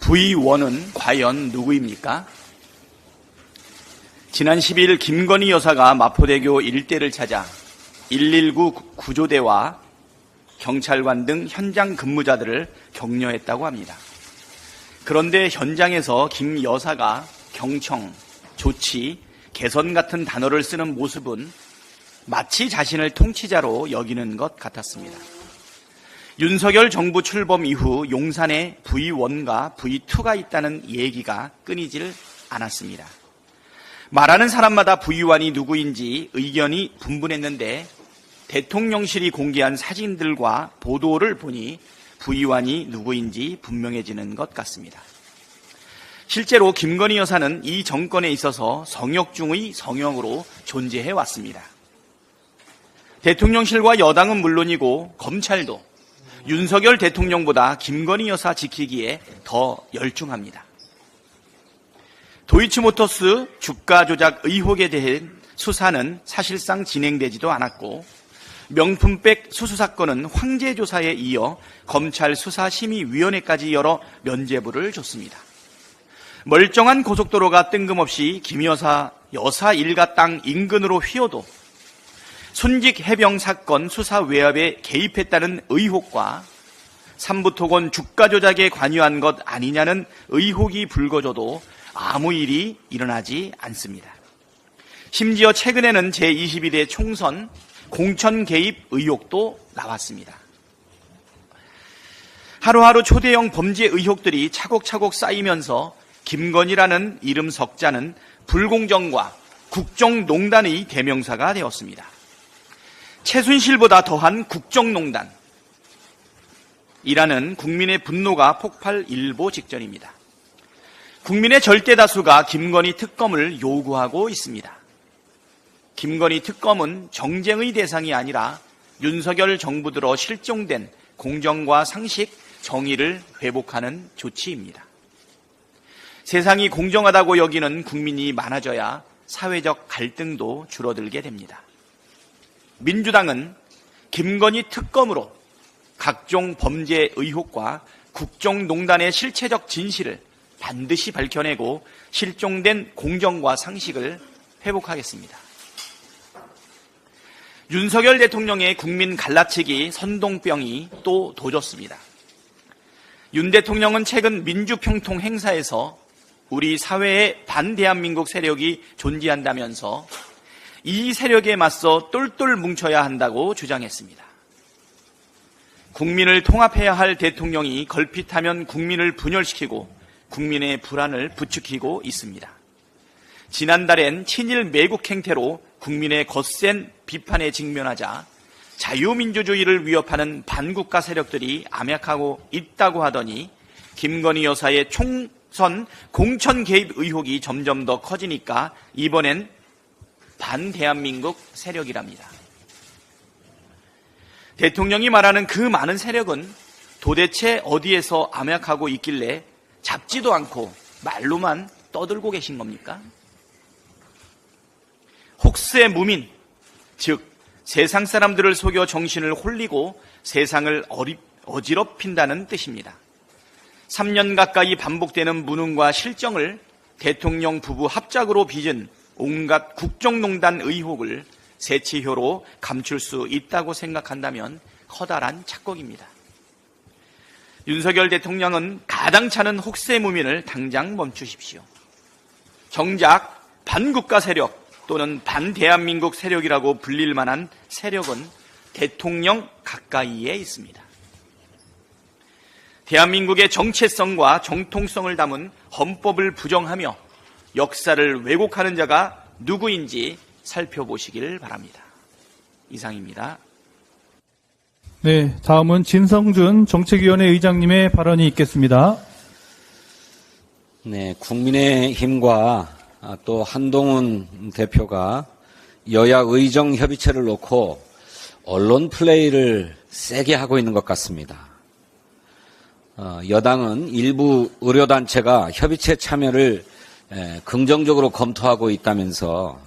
V1은 과연 누구입니까? 지난 10일 김건희 여사가 마포대교 일대를 찾아 119 구조대와 경찰관 등 현장 근무자들을 격려했다고 합니다. 그런데 현장에서 김 여사가 경청, 조치, 개선 같은 단어를 쓰는 모습은 마치 자신을 통치자로 여기는 것 같았습니다. 윤석열 정부 출범 이후 용산에 V1과 V2가 있다는 얘기가 끊이질 않았습니다. 말하는 사람마다 V1이 누구인지 의견이 분분했는데 대통령실이 공개한 사진들과 보도를 보니 V1이 누구인지 분명해지는 것 같습니다. 실제로 김건희 여사는 이 정권에 있어서 성역 중의 성역으로 존재해 왔습니다. 대통령실과 여당은 물론이고 검찰도 윤석열 대통령보다 김건희 여사 지키기에 더 열중합니다. 도이치모터스 주가 조작 의혹에 대한 수사는 사실상 진행되지도 않았고 명품백 수수 사건은 황제 조사에 이어 검찰 수사심의위원회까지 열어 면죄부를 줬습니다. 멀쩡한 고속도로가 뜬금없이 김 여사 일가 땅 인근으로 휘어도 순직 해병 사건 수사 외압에 개입했다는 의혹과 삼부토건 주가 조작에 관여한 것 아니냐는 의혹이 불거져도 아무 일이 일어나지 않습니다. 심지어 최근에는 제22대 총선 공천 개입 의혹도 나왔습니다. 하루하루 초대형 범죄 의혹들이 차곡차곡 쌓이면서 김건희라는 이름 석자는 불공정과 국정농단의 대명사가 되었습니다. 최순실보다 더한 국정농단이라는 국민의 분노가 폭발일보 직전입니다. 국민의 절대 다수가 김건희 특검을 요구하고 있습니다. 김건희 특검은 정쟁의 대상이 아니라 윤석열 정부 들어 실종된 공정과 상식, 정의를 회복하는 조치입니다. 세상이 공정하다고 여기는 국민이 많아져야 사회적 갈등도 줄어들게 됩니다. 민주당은 김건희 특검으로 각종 범죄 의혹과 국정농단의 실체적 진실을 반드시 밝혀내고 실종된 공정과 상식을 회복하겠습니다. 윤석열 대통령의 국민 갈라치기 선동병이 또 도졌습니다. 윤 대통령은 최근 민주평통 행사에서 우리 사회에 반대한민국 세력이 존재한다면서 이 세력에 맞서 똘똘 뭉쳐야 한다고 주장했습니다. 국민을 통합해야 할 대통령이 걸핏하면 국민을 분열시키고 국민의 불안을 부추기고 있습니다. 지난달엔 친일 매국 행태로 국민의 거센 비판에 직면하자 자유민주주의를 위협하는 반국가 세력들이 암약하고 있다고 하더니 김건희 여사의 총선 공천 개입 의혹이 점점 더 커지니까 이번엔 반대한민국 세력이랍니다. 대통령이 말하는 그 많은 세력은 도대체 어디에서 암약하고 있길래 잡지도 않고 말로만 떠들고 계신 겁니까? 혹세 무민, 즉 세상 사람들을 속여 정신을 홀리고 세상을 어지럽힌다는 뜻입니다. 3년 가까이 반복되는 무능과 실정을 대통령 부부 합작으로 빚은 온갖 국정농단 의혹을 세치효로 감출 수 있다고 생각한다면 커다란 착각입니다. 윤석열 대통령은 가당찮은 혹세무민을 당장 멈추십시오. 정작 반국가 세력 또는 반대한민국 세력이라고 불릴 만한 세력은 대통령 가까이에 있습니다. 대한민국의 정체성과 정통성을 담은 헌법을 부정하며 역사를 왜곡하는 자가 누구인지 살펴보시길 바랍니다. 이상입니다. 네, 다음은 진성준 정책위원회 의장님의 발언이 있겠습니다. 네, 국민의힘과 또 한동훈 대표가 여야 의정협의체를 놓고 언론 플레이를 세게 하고 있는 것 같습니다. 여당은 일부 의료단체가 협의체 참여를 긍정적으로 검토하고 있다면서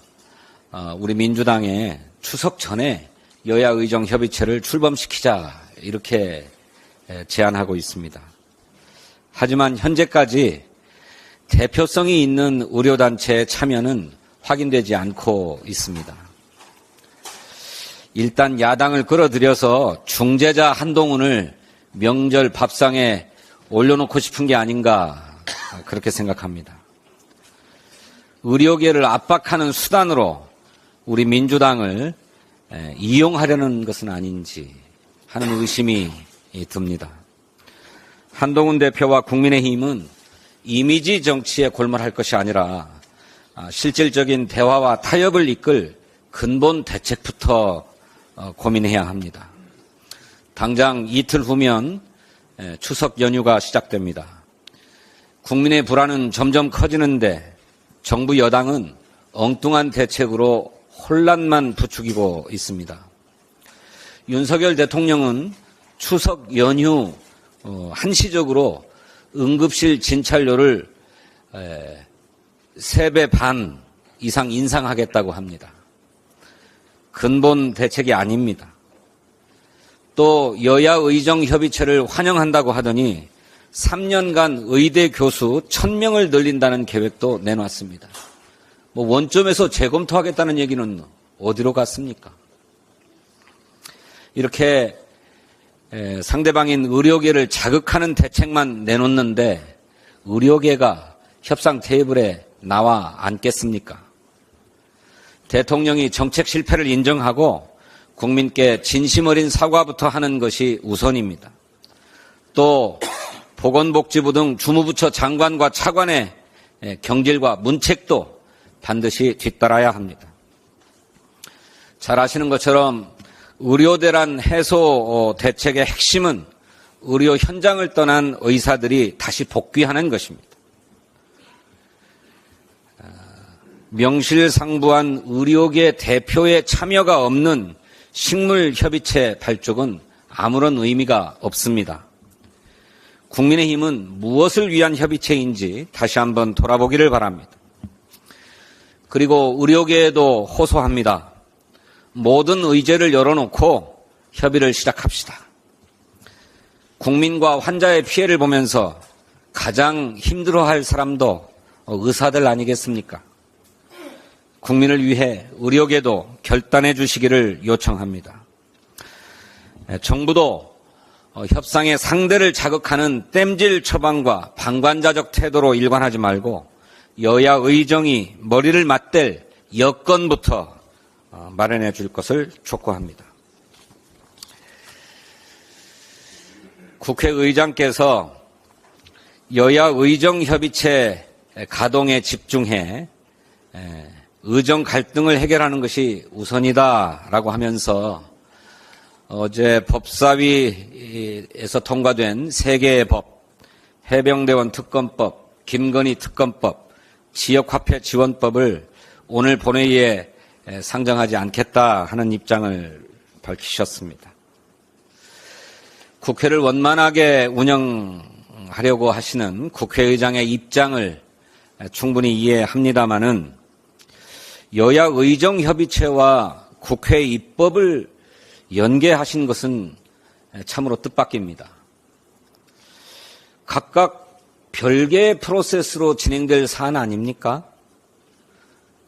우리 민주당에 추석 전에 여야 의정협의체를 출범시키자 이렇게 제안하고 있습니다. 하지만 현재까지 대표성이 있는 의료단체의 참여는 확인되지 않고 있습니다. 일단 야당을 끌어들여서 중재자 한동훈을 명절 밥상에 올려놓고 싶은 게 아닌가 그렇게 생각합니다. 의료계를 압박하는 수단으로 우리 민주당을 이용하려는 것은 아닌지 하는 의심이 듭니다. 한동훈 대표와 국민의힘은 이미지 정치에 골몰할 것이 아니라 실질적인 대화와 타협을 이끌 근본 대책부터 고민해야 합니다. 당장 이틀 후면 추석 연휴가 시작됩니다. 국민의 불안은 점점 커지는데 정부 여당은 엉뚱한 대책으로 혼란만 부추기고 있습니다. 윤석열 대통령은 추석 연휴 한시적으로 응급실 진찰료를 3배 반 이상 인상하겠다고 합니다. 근본 대책이 아닙니다. 또 여야 의정협의체를 환영한다고 하더니 3년간 의대 교수 1000명을 늘린다는 계획도 내놨습니다. 원점에서 재검토하겠다는 얘기는 어디로 갔습니까? 이렇게 상대방인 의료계를 자극하는 대책만 내놓는데 의료계가 협상 테이블에 나와 앉겠습니까? 대통령이 정책 실패를 인정하고 국민께 진심 어린 사과부터 하는 것이 우선입니다. 또 보건복지부 등 주무부처 장관과 차관의 경질과 문책도 반드시 뒤따라야 합니다. 잘 아시는 것처럼 의료대란 해소 대책의 핵심은 의료 현장을 떠난 의사들이 다시 복귀하는 것입니다. 명실상부한 의료계 대표의 참여가 없는 식물협의체 발족은 아무런 의미가 없습니다. 국민의힘은 무엇을 위한 협의체인지 다시 한번 돌아보기를 바랍니다. 그리고 의료계에도 호소합니다. 모든 의제를 열어놓고 협의를 시작합시다. 국민과 환자의 피해를 보면서 가장 힘들어할 사람도 의사들 아니겠습니까? 국민을 위해 의료계도 결단해 주시기를 요청합니다. 정부도 협상의 상대를 자극하는 땜질 처방과 방관자적 태도로 일관하지 말고 여야 의정이 머리를 맞댈 여건부터 마련해 줄 것을 촉구합니다. 국회의장께서 여야 의정협의체 가동에 집중해 의정 갈등을 해결하는 것이 우선이다라고 하면서 어제 법사위에서 통과된 3개의 법, 해병대원 특검법, 김건희 특검법, 지역화폐 지원법을 오늘 본회의에 상정하지 않겠다 하는 입장을 밝히셨습니다. 국회를 원만하게 운영하려고 하시는 국회의장의 입장을 충분히 이해합니다마는 여야 의정협의체와 국회 입법을 연계하신 것은 참으로 뜻밖입니다. 각각 별개의 프로세스로 진행될 사안 아닙니까?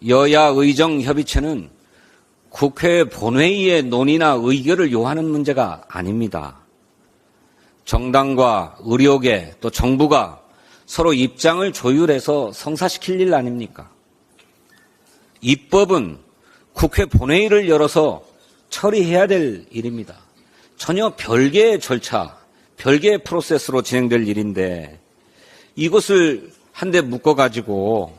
여야 의정협의체는 국회 본회의의 논의나 의결을 요하는 문제가 아닙니다. 정당과 의료계 또 정부가 서로 입장을 조율해서 성사시킬 일 아닙니까? 입법은 국회 본회의를 열어서 처리해야 될 일입니다. 전혀 별개의 절차, 별개의 프로세스로 진행될 일인데 이것을 한데 묶어가지고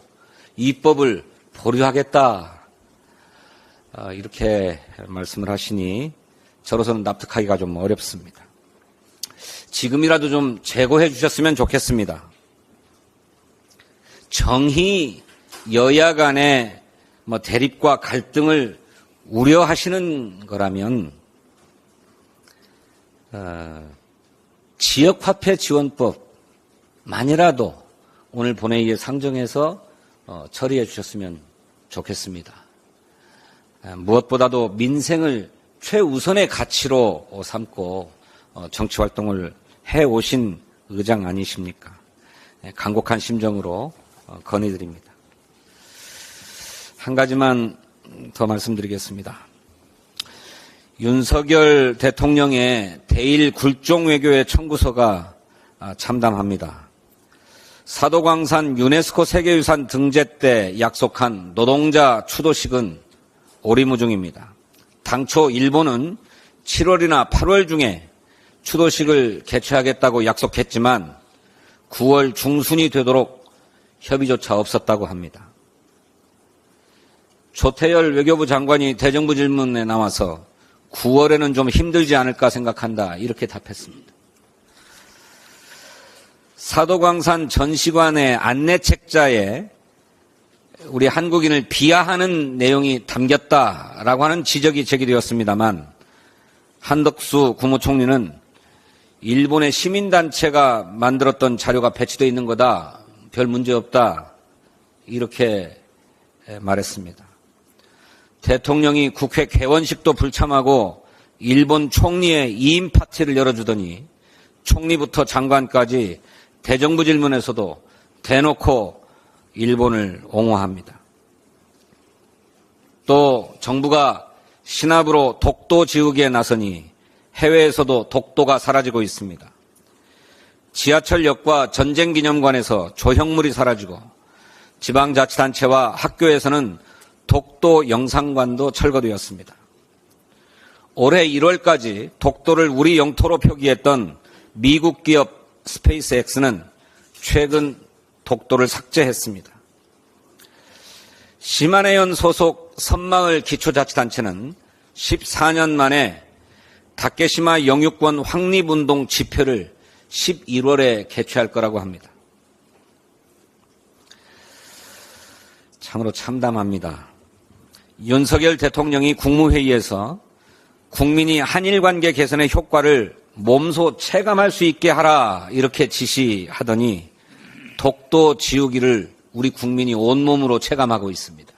입법을 보류하겠다 이렇게 말씀을 하시니 저로서는 납득하기가 좀 어렵습니다. 지금이라도 좀 재고해 주셨으면 좋겠습니다. 정의 여야 간의 대립과 갈등을 우려하시는 거라면 지역화폐 지원법만이라도 오늘 본회의에 상정해서 처리해 주셨으면 좋겠습니다. 무엇보다도 민생을 최우선의 가치로 삼고 정치활동을 해오신 의장 아니십니까? 간곡한 심정으로 건의드립니다. 한 가지만 더 말씀드리겠습니다. 윤석열 대통령의 대일 굴종 외교의 청구서가 참담합니다. 사도광산 유네스코 세계유산 등재 때 약속한 노동자 추도식은 오리무중입니다. 당초 일본은 7월이나 8월 중에 추도식을 개최하겠다고 약속했지만 9월 중순이 되도록 협의조차 없었다고 합니다. 조태열 외교부 장관이 대정부 질문에 나와서 9월에는 좀 힘들지 않을까 생각한다 이렇게 답했습니다. 사도광산 전시관의 안내책자에 우리 한국인을 비하하는 내용이 담겼다라고 하는 지적이 제기되었습니다만 한덕수 국무총리는 일본의 시민단체가 만들었던 자료가 배치되어 있는 거다. 별 문제 없다. 이렇게 말했습니다. 대통령이 국회 개원식도 불참하고 일본 총리의 2인 파티를 열어주더니 총리부터 장관까지 대정부 질문에서도 대놓고 일본을 옹호합니다. 또 정부가 신압으로 독도 지우기에 나서니 해외에서도 독도가 사라지고 있습니다. 지하철역과 전쟁기념관에서 조형물이 사라지고 지방자치단체와 학교에서는 독도 영상관도 철거되었습니다. 올해 1월까지 독도를 우리 영토로 표기했던 미국 기업 스페이스X는 최근 독도를 삭제했습니다. 심한해연 소속 섬마을 기초자치단체는 14년 만에 다케시마 영유권 확립운동 집회를 11월에 개최할 거라고 합니다. 참으로 참담합니다. 윤석열 대통령이 국무회의에서 국민이 한일관계 개선의 효과를 몸소 체감할 수 있게 하라 이렇게 지시하더니 독도 지우기를 우리 국민이 온몸으로 체감하고 있습니다.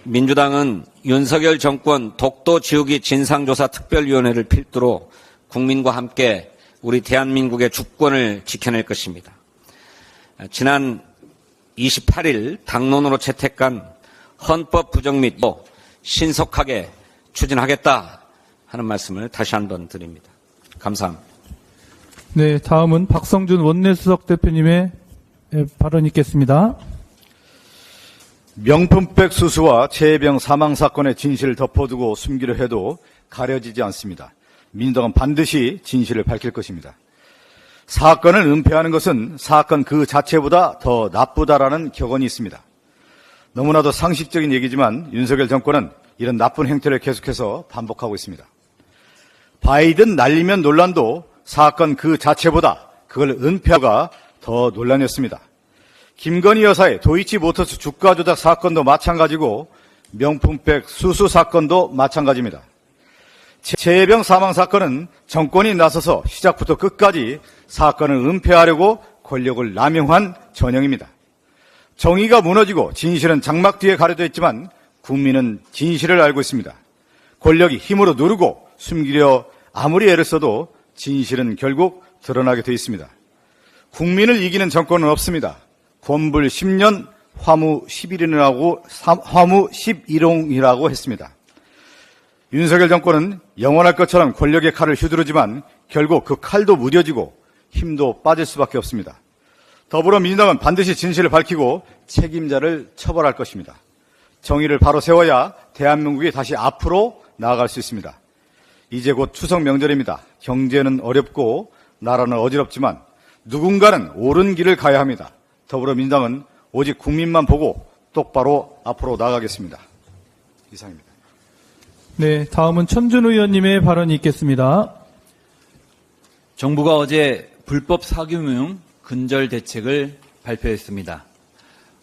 민주당은 윤석열 정권 독도 지우기 진상조사 특별위원회를 필두로 국민과 함께 우리 대한민국의 주권을 지켜낼 것입니다. 지난 28일 당론으로 채택한 헌법 부정 및 신속하게 추진하겠다 하는 말씀을 다시 한번 드립니다. 감사합니다. 네, 다음은 박성준 원내수석 대표님의 발언이 있겠습니다. 명품백 수수와 최혜병 사망 사건의 진실을 덮어두고 숨기려 해도 가려지지 않습니다. 민주당은 반드시 진실을 밝힐 것입니다. 사건을 은폐하는 것은 사건 그 자체보다 더 나쁘다라는 격언이 있습니다. 너무나도 상식적인 얘기지만 윤석열 정권은 이런 나쁜 행태를 계속해서 반복하고 있습니다. 바이든 날리면 논란도 사건 그 자체보다 그걸 은폐하가 더 논란이었습니다. 김건희 여사의 도이치모터스 주가 조작 사건도 마찬가지고 명품백 수수 사건도 마찬가지입니다. 최혜병 사망 사건은 정권이 나서서 시작부터 끝까지 사건을 은폐하려고 권력을 남용한 전형입니다. 정의가 무너지고 진실은 장막 뒤에 가려져 있지만 국민은 진실을 알고 있습니다. 권력이 힘으로 누르고 숨기려 아무리 애를 써도 진실은 결국 드러나게 돼 있습니다. 국민을 이기는 정권은 없습니다. 권불 10년 화무 11일이라고 했습니다. 윤석열 정권은 영원할 것처럼 권력의 칼을 휘두르지만 결국 그 칼도 무뎌지고 힘도 빠질 수밖에 없습니다. 더불어민주당은 반드시 진실을 밝히고 책임자를 처벌할 것입니다. 정의를 바로 세워야 대한민국이 다시 앞으로 나아갈 수 있습니다. 이제 곧 추석 명절입니다. 경제는 어렵고 나라는 어지럽지만 누군가는 옳은 길을 가야 합니다. 더불어민주당은 오직 국민만 보고 똑바로 앞으로 나아가겠습니다. 이상입니다. 네, 다음은 천준 의원님의 발언이 있겠습니다. 정부가 어제 불법 사금융 근절 대책을 발표했습니다.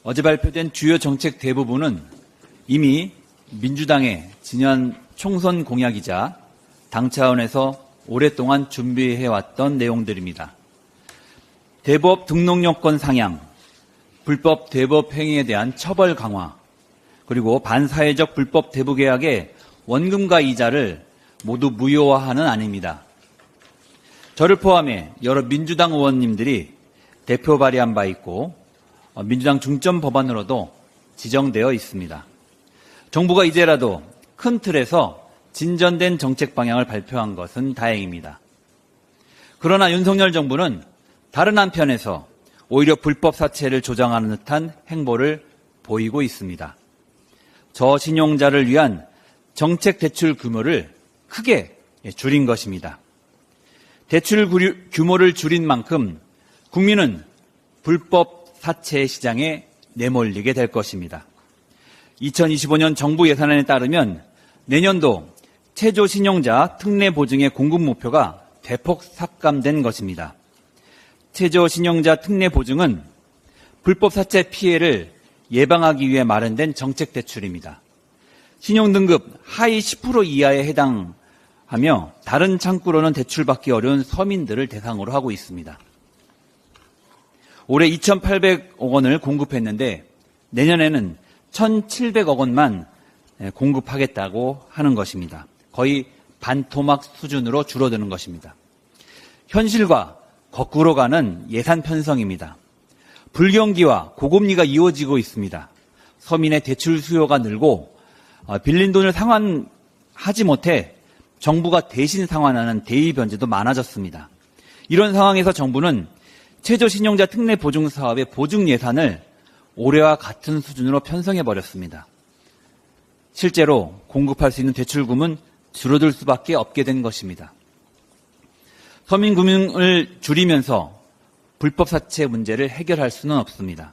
어제 발표된 주요 정책 대부분은 이미 민주당의 지난 총선 공약이자 당 차원에서 오랫동안 준비해왔던 내용들입니다. 대법 등록요건 상향, 불법 대법 행위에 대한 처벌 강화, 그리고 반사회적 불법 대부 계약의 원금과 이자를 모두 무효화하는 안입니다. 저를 포함해 여러 민주당 의원님들이 대표 발의한 바 있고 민주당 중점 법안으로도 지정되어 있습니다. 정부가 이제라도 큰 틀에서 진전된 정책 방향을 발표한 것은 다행입니다. 그러나 윤석열 정부는 다른 한편에서 오히려 불법 사채를 조장하는 듯한 행보를 보이고 있습니다. 저신용자를 위한 정책 대출 규모를 크게 줄인 것입니다. 대출 규모를 줄인 만큼 국민은 불법 사채 시장에 내몰리게 될 것입니다. 2025년 정부 예산안에 따르면 내년도 최저신용자 특례 보증의 공급 목표가 대폭 삭감된 것입니다. 최저신용자 특례 보증은 불법 사채 피해를 예방하기 위해 마련된 정책 대출입니다. 신용등급 하위 10% 이하에 해당하며 다른 창구로는 대출받기 어려운 서민들을 대상으로 하고 있습니다. 올해 2,800억 원을 공급했는데 내년에는 1,700억 원만 공급하겠다고 하는 것입니다. 거의 반토막 수준으로 줄어드는 것입니다. 현실과 거꾸로 가는 예산 편성입니다. 불경기와 고금리가 이어지고 있습니다. 서민의 대출 수요가 늘고 빌린 돈을 상환하지 못해 정부가 대신 상환하는 대의 변제도 많아졌습니다. 이런 상황에서 정부는 최저신용자 특례 보증 사업의 보증 예산을 올해와 같은 수준으로 편성해버렸습니다. 실제로 공급할 수 있는 대출금은 줄어들 수밖에 없게 된 것입니다. 서민 금융을 줄이면서 불법 사채 문제를 해결할 수는 없습니다.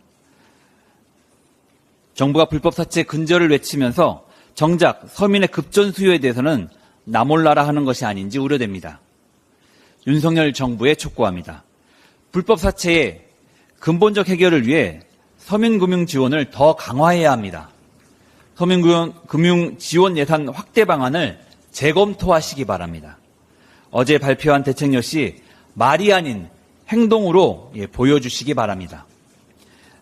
정부가 불법 사채 근절을 외치면서 정작 서민의 급전 수요에 대해서는 나몰라라 하는 것이 아닌지 우려됩니다. 윤석열 정부에 촉구합니다. 불법 사채의 근본적 해결을 위해 서민금융 지원을 더 강화해야 합니다. 서민금융 지원 예산 확대 방안을 재검토하시기 바랍니다. 어제 발표한 대책 역시 말이 아닌 행동으로 보여주시기 바랍니다.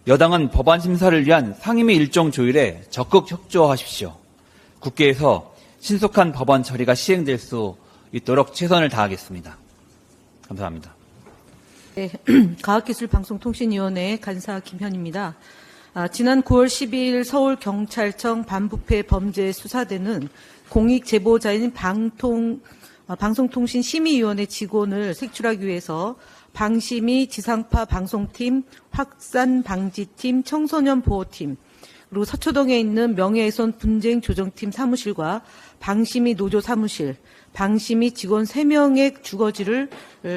여당은 법안 심사를 위한 상임위 일정 조율에 적극 협조하십시오. 국회에서 신속한 법안 처리가 시행될 수 있도록 최선을 다하겠습니다. 감사합니다. 네, 과학기술방송통신위원회 간사 김현입니다. 지난 9월 12일 서울경찰청 반부패 범죄 수사대는 공익제보자인 방송통신심의위원회 직원을 색출하기 위해서 방심위 지상파 방송팀, 확산방지팀, 청소년보호팀, 그리고 서초동에 있는 명예훼손 분쟁 조정팀 사무실과 방심위 노조 사무실, 방심위 직원 3명의 주거지를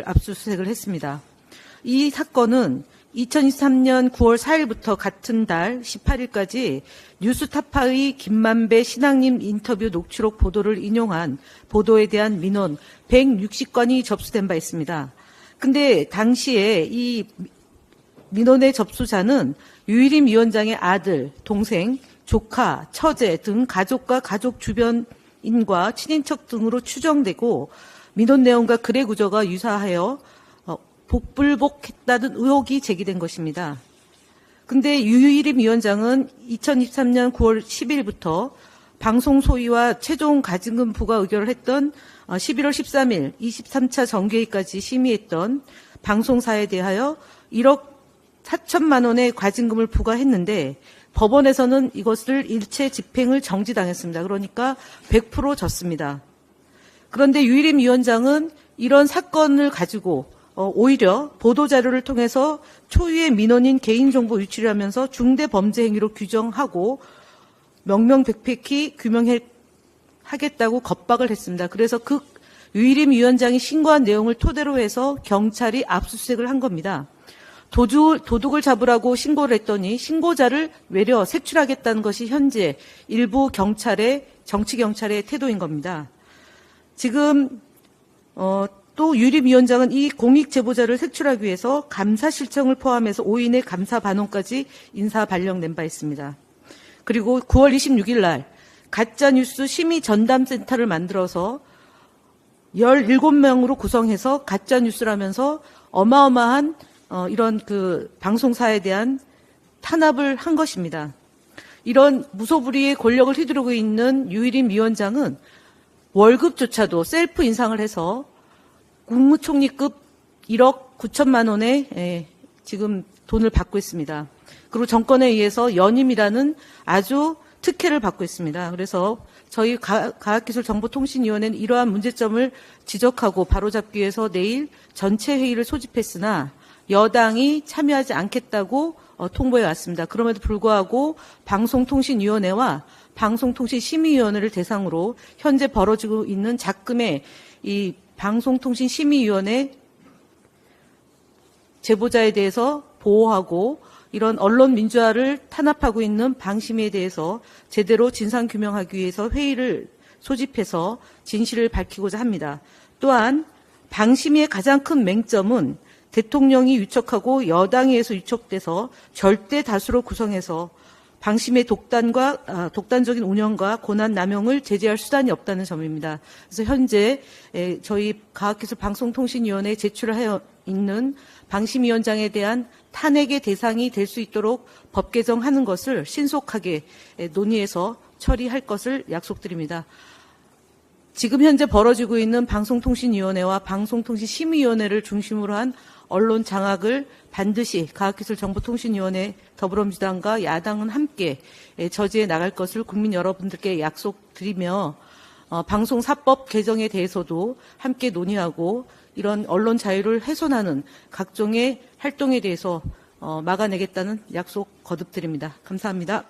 압수수색을 했습니다. 이 사건은 2023년 9월 4일부터 같은 달 18일까지 뉴스타파의 김만배 신앙님 인터뷰 녹취록 보도를 인용한 보도에 대한 민원 160건이 접수된 바 있습니다. 근데 당시에 이 민원의 접수자는 유일임 위원장의 아들, 동생, 조카, 처제 등 가족과 가족 주변인과 친인척 등으로 추정되고 민원 내용과 글의 구조가 유사하여 복불복했다는 의혹이 제기된 것입니다. 근데 유일임 위원장은 2023년 9월 10일부터 방송 소위와 최종 가증금 부과 의결을 했던 11월 13일 23차 정기회의까지 심의했던 방송사에 대하여 1억 4천만 원의 과징금을 부과했는데 법원에서는 이것을 일체 집행을 정지당했습니다. 그러니까 100% 졌습니다. 그런데 유일임 위원장은 이런 사건을 가지고 오히려 보도자료를 통해서 초유의 민원인 개인정보 유출을 하면서 중대범죄 행위로 규정하고 명명백백히 규명하겠다고 겁박을 했습니다. 그래서 그 유일임 위원장이 신고한 내용을 토대로 해서 경찰이 압수수색을 한 겁니다. 도둑을 잡으라고 신고를 했더니 신고자를 외려 색출하겠다는 것이 현재 일부 정치경찰의 태도인 겁니다. 지금 또 유일임위원장은 이 공익제보자를 색출하기 위해서 감사실청을 포함해서 5인의 감사반원까지 인사발령낸 바 있습니다. 그리고 9월 26일 날 가짜뉴스 심의전담센터를 만들어서 17명으로 구성해서 가짜뉴스라면서 어마어마한 이런 그 방송사에 대한 탄압을 한 것입니다. 이런 무소불위의 권력을 휘두르고 있는 유일임 위원장은 월급조차도 셀프 인상을 해서 국무총리급 1억 9천만 원의 지금 돈을 받고 있습니다. 그리고 정권에 의해서 연임이라는 아주 특혜를 받고 있습니다. 그래서 저희 과학기술정보통신위원회는 이러한 문제점을 지적하고 바로잡기 위해서 내일 전체 회의를 소집했으나 여당이 참여하지 않겠다고 통보해 왔습니다. 그럼에도 불구하고 방송통신위원회와 방송통신심의위원회를 대상으로 현재 벌어지고 있는 작금의 이 방송통신심의위원회 제보자에 대해서 보호하고 이런 언론 민주화를 탄압하고 있는 방심위에 대해서 제대로 진상규명하기 위해서 회의를 소집해서 진실을 밝히고자 합니다. 또한 방심위의 가장 큰 맹점은 대통령이 위촉하고 여당에 의해서 위촉돼서 절대 다수로 구성해서 방심의 독단적인 운영과 권한 남용을 제재할 수단이 없다는 점입니다. 그래서 현재 저희 과학기술방송통신위원회에 제출하여 있는 방심위원장에 대한 탄핵의 대상이 될 수 있도록 법 개정하는 것을 신속하게 논의해서 처리할 것을 약속드립니다. 지금 현재 벌어지고 있는 방송통신위원회와 방송통신심의위원회를 중심으로 한 언론 장악을 반드시 과학기술정보통신위원회 더불어민주당과 야당은 함께 저지해 나갈 것을 국민 여러분들께 약속드리며 방송사법 개정에 대해서도 함께 논의하고 이런 언론 자유를 훼손하는 각종의 활동에 대해서 막아내겠다는 약속 거듭드립니다. 감사합니다.